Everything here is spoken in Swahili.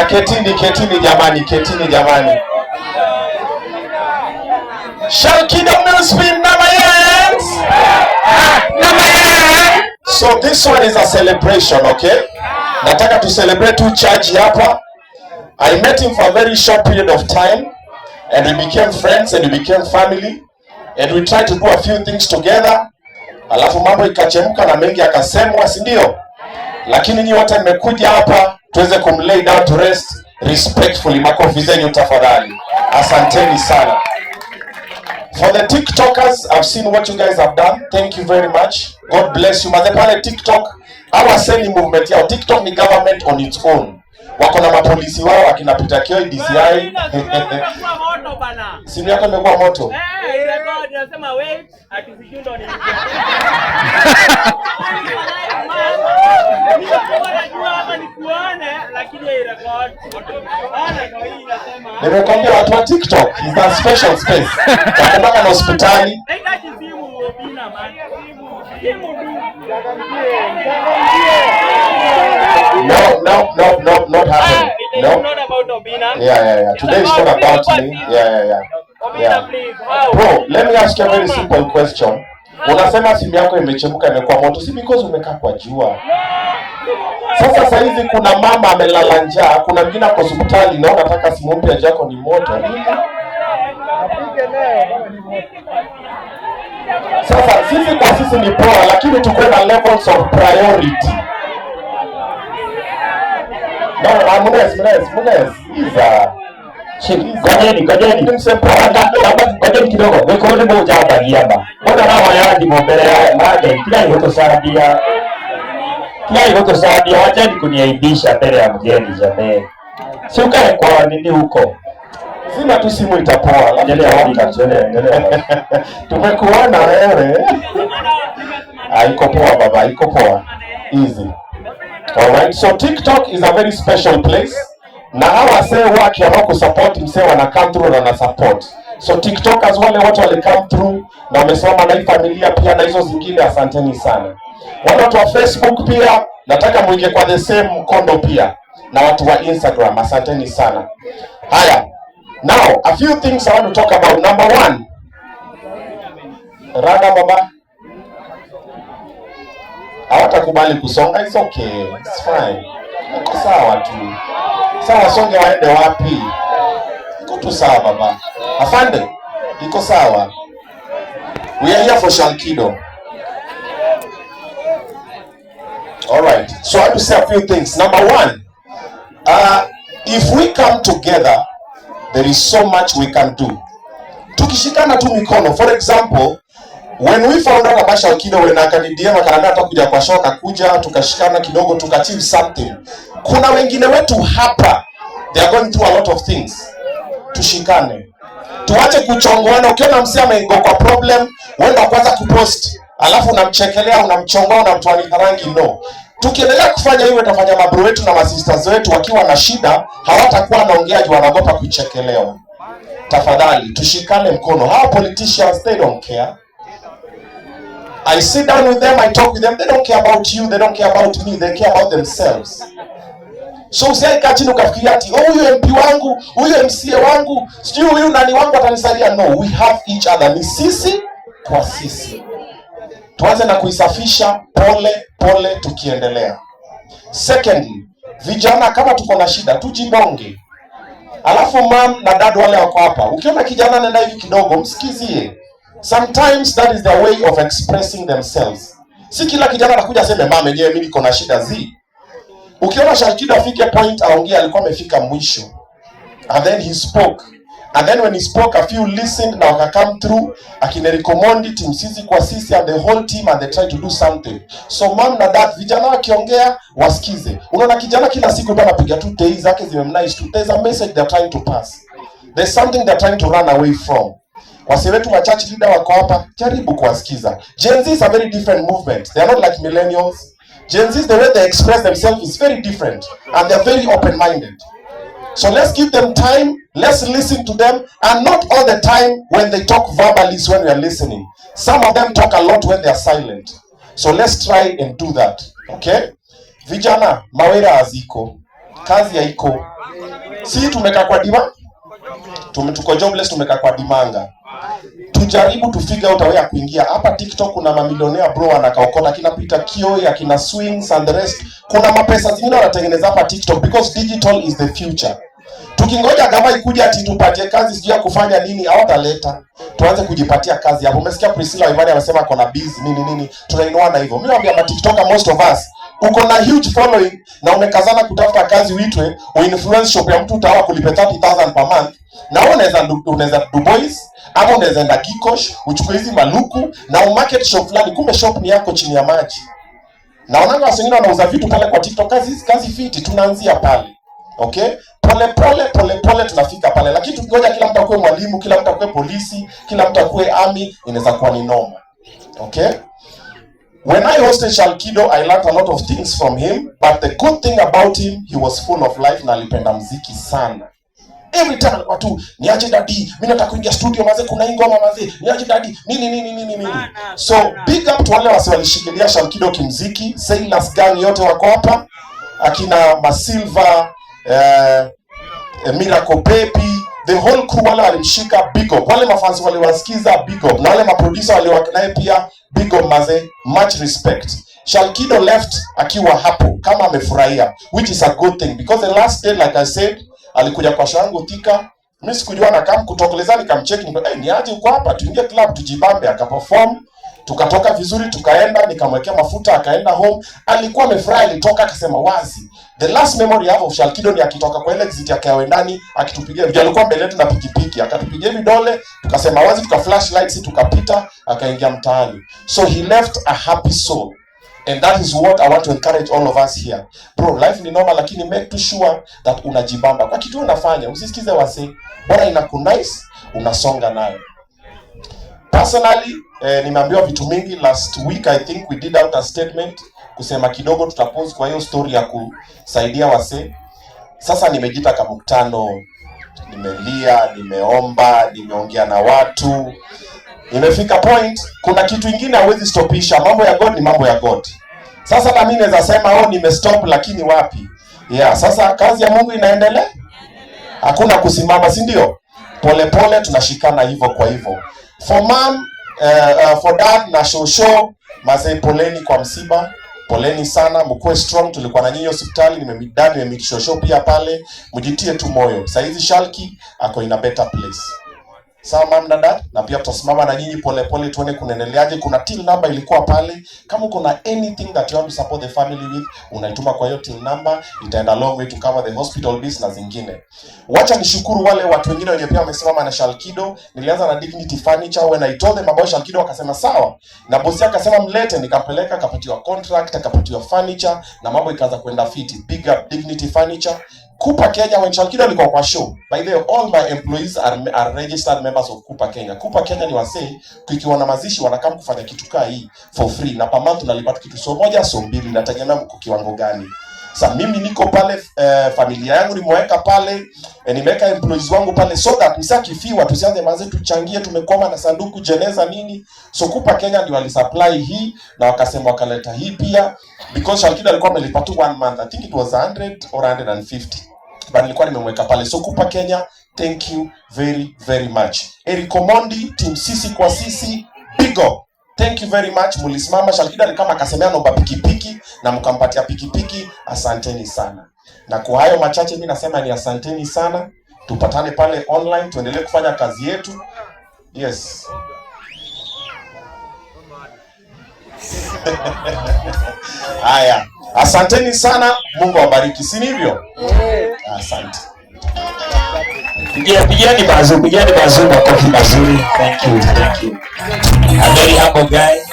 ketini jamani. Shall Kingdom News be Namayan? So this one is a celebration, okay? Nataka to celebrate two charge hapa. I met him for a very short period of time and we became friends and we became family and we tried to do a few things together. Alafu mambo ikachemka na mengi akasemwa, si ndio? Lakini nyinyi wote mmekuja hapa tuweze kumlay down to rest respectfully. Makofi zenu tafadhali. Asanteni sana. For the TikTokers, I've seen what you guys have done. Thank you very much. God bless you. Mazepale TikTok, our selling movement yao. TikTok ni government on its own. Wako na mapolisi wao akina Peter Kioi, DCI. Simu yako imekuwa moto. Nasema wait, atishindo ni. Nimekwambia watu wa TikTok is a special space. Wakitaka na hospitali. No, not happening. No. It's not about Obina. Yeah. Today is not about me. Yeah. Obina, please. How? Bro, let me ask you a very simple question. Unasema simu yako imechemka imekuwa moto, si because umekaa kwa jua. Sasa saizi kuna mama amelala njaa, kuna mwingine kwa hospitali na unataka simu mpya yako ni moto. Sasa sisi ni poa, lakini tuko na levels of priority. No, Munez. Iza. Gojeni. Gojeni kidogo. Wekoni moja hapa giamba. Mbona raha yadi mbele ya maji kila yote saadia wachani kuniaibisha mbele ya mgeni jamii. Si ukae kwa nini huko? Sina tu simu itapoa. Endelea. Tumekuona wewe. Iko poa baba, iko poa. Easy. Alright, so TikTok is a very special place. Na hawa say waki ambao support mse wana come through na support. So TikTokers wale watu wale come through na wamesoma na hii familia pia na hizo zingine, asanteni sana. Watu wa Facebook pia nataka muingie kwa the same mkondo pia na watu wa Instagram, asanteni sana. Haya. Now, a few things I want to talk about. Number one. Rada baba. Hawatakubali kusonga, it's okay. It's fine. Iko sawa tu. Sawa, songe waende wapi? Iko tu sawa baba. Afande, iko sawa. We are here for Shalkido. Alright, so I have to say a few things. Number one, if we come together, there is so much we can do. Tukishikana tu mikono, for example, when we found out about Shalkido, when akanidia makanada atakuja kwa shoka kuja, tukashikana kidogo, tukachieve something. Kuna wengine wetu hapa, they are going through a lot of things. Tushikane. Tuache kuchongoana. Ukiona msema ameingia kwa problem, wewe kwanza kupost, alafu unamchekelea, unamchongoa, unamtoa rangi, no. Tukiendelea kufanya hivyo tutafanya mabro wetu na masisters wetu wakiwa na shida, hawatakuwa wanaongea juu wanaogopa kuchekelewa. Tafadhali tushikane mkono. How politicians, they don't care. I sit down with them, I talk with them, they don't care about you, they don't care about me, they care about themselves. So usiaika chini ukafikiria ati huyu MP wangu, huyu MCA wangu, sijui huyu nani wangu atanisaidia. No, we have each other. Ni sisi kwa sisi. Tuanze na kuisafisha pole tukiendelea. Secondly, vijana kama tuko na shida tujibonge. Alafu mom na dad wale wako hapa, ukiona kijana anaenda hivi kidogo msikizie. Sometimes that is their way of expressing themselves. Si kila kijana anakuja aseme mama yenyewe mimi niko na shida zi. Ukiona Shalkido afike point aongee, alikuwa amefika mwisho. And then he spoke. And then when he spoke, a few listened na waka come through. Akine recommend team sisi kwa sisi and the whole team, and they try to do something. So mom na dad, vijana wakiongea wasikize. Unaona kijana kila siku ndo anapiga tu tei zake zimemnice tu. There's a message they're trying to pass. There's something they're trying to run away from. Wase wetu wa church leader wako hapa, jaribu kuwasikiza. Gen Z is a very different movement. They are not like millennials. Gen Z, the way they express themselves is very different, and they're very open-minded. So let's give them time, let's listen to them, and not all the time when they talk verbally is when we are listening. Some of them talk a lot when they are silent. So let's try and do that, okay? Vijana, mawera aziko. kazi haiko. Si tumekaa kwa dima, tuko jobless, tumekaa kwa dimanga. Tujaribu to figure out a way ya kuingia hapa. TikTok kuna mamilionea bro anakaokota kina Peter Kioi, akina Swings and the rest. Kuna mapesa zingine wanatengeneza hapa TikTok because digital is the future. Tukingoja gava ikuja ati tupatie kazi sijui ya kufanya nini, hawataleta. Tuanze kujipatia kazi hapo. Umesikia Priscilla Ivani amesema kuna busy nini, tunainuana hivyo. Mimi naambia ma TikToker, most of us uko na huge following na umekazana kutafuta kazi uitwe uinfluence shop ya mtu utawa kulipe 30,000 per month. Na unaweza do boys ama unaweza enda Gikosh uchukue hizi maluku na umarket shop fulani, kumbe shop ni yako chini ya maji. Naona watu wengine wanauza vitu pale kwa TikTok, kazi fiti, tunaanzia pale. Okay? Pole tunafika pale. Lakini tukingoja kila mtu akue mwalimu, kila mtu akue polisi, kila mtu akue army, inaweza kuwa ni noma. Okay? When I hosted Shalkido, I learned a lot of things from him, but the good thing about him, he was full of life na alipenda muziki sana. Every time watu niaje daddy, mimi nataka kuingia studio maze, kuna hii ngoma maze, niaje daddy, nini. So big up to wale wase walishikilia Shalkido kimuziki. Sailors Gang yote wako hapa, akina Masilva, Miracle Baby, the whole crew wale walimshika, big up. Wale mafans wale wasikiza, big up. Na wale maproducer wale wakinae pia, big up maze, much respect. Shalkido left akiwa hapo kama amefurahia, which is a good thing because the last day, like I said, alikuja kwa shangu Thika. Mimi sikujua na kama kutokeleza, nikamcheck ni aje uko hapa, tuingie club tujibambe, akaperform, tukatoka vizuri, tukaenda, nikamwekea mafuta, akaenda home. Alikuwa amefurahi, alitoka akasema wazi. The last memory I have of Shalkido ni akitoka kwa ile exit yake ya ndani, akitupigia video, alikuwa mbele yetu na pikipiki, akatupigia vidole, tukasema wazi, tuka flashlights, tukapita, akaingia mtaani. So he left a happy soul. And that is what I want to encourage all of us here. Bro, life ni normal, lakini make sure that unajibamba kwa kitu unafanya. Usisikize wase, bora inakunice, unasonga nayo. Personally, nimeambiwa vitu mingi. Last week I think we did out a statement kusema kidogo tutapose kwa hiyo story ya kusaidia wase. Sasa nimejita kama mkutano, nimelia, nimeomba, nimeongea na watu. Imefika point, kuna kitu ingine hawezi stopisha. Mambo ya God ni mambo ya God. Sasa na mimi naweza sema nimestop, lakini wapi? Yeah, sasa kazi ya Mungu inaendelea. Hakuna kusimama, si ndio? Pole tunashikana hivyo kwa hivyo. For mom, for dad na shosho, mazee poleni kwa msiba. Poleni sana, mkue strong. Tulikuwa na nyinyi hospitali, nimemit shosho pia pale. Mjitie tu moyo. Sasa hizi Shalki ako in a better place. Sawa mom na dad, na pia tutasimama na nyinyi pole tuone kunaendeleaje. Kuna till number ilikuwa pale. Kama uko na anything that you want to support the family with, unaituma kwa hiyo till number, itaenda long way to cover the hospital bills na zingine. Wacha nishukuru wale watu wengine wenye pia wamesimama na Shalkido. Nilianza na Dignity Furniture, when I told them about Shalkido wakasema sawa. Na bosi akasema mlete, nikampeleka, akapatiwa contract, akapatiwa furniture na mambo ikaanza kwenda fiti. Big up Dignity Furniture. Cooper Kenya, when Shalkido alikuwa kwa show. By the way, all my employees are registered members of Cooper Kenya. Cooper Kenya ni wasee, tukiwa na mazishi wanakam kufanya kitu kaa hii for free. Na per month tunalipata kitu so moja, so mbili, nategemea mko kiwango gani. Sasa mimi niko pale, familia yangu nimeweka pale, nimeweka employees wangu pale so that msakifiwa tusianze manze tuchangie, tumekwama na sanduku jeneza nini. So Cooper Kenya ndio walisupply hii na wakasema wakaleta hii pia because Shalkido alikuwa amelipa tu 1 month. I think it was 100 or 150. But nilikuwa nimemweka pale. So Cooper Kenya, thank you very much. Eric Omondi, team sisi kwa sisi, big up. Thank you very much. Mulisimama. Shalkido alikama akasemea nomba pikipiki na mkampatia pikipiki. Asanteni sana. Na kwa hayo machache mimi nasema ni asanteni sana. Tupatane pale online, tuendelee kufanya kazi yetu. Yes. Haya. Asanteni sana. Mungu awabariki. Si ndivyo? Asante. Pigieni bazu makofi mazuri. Thank you. A very humble guy.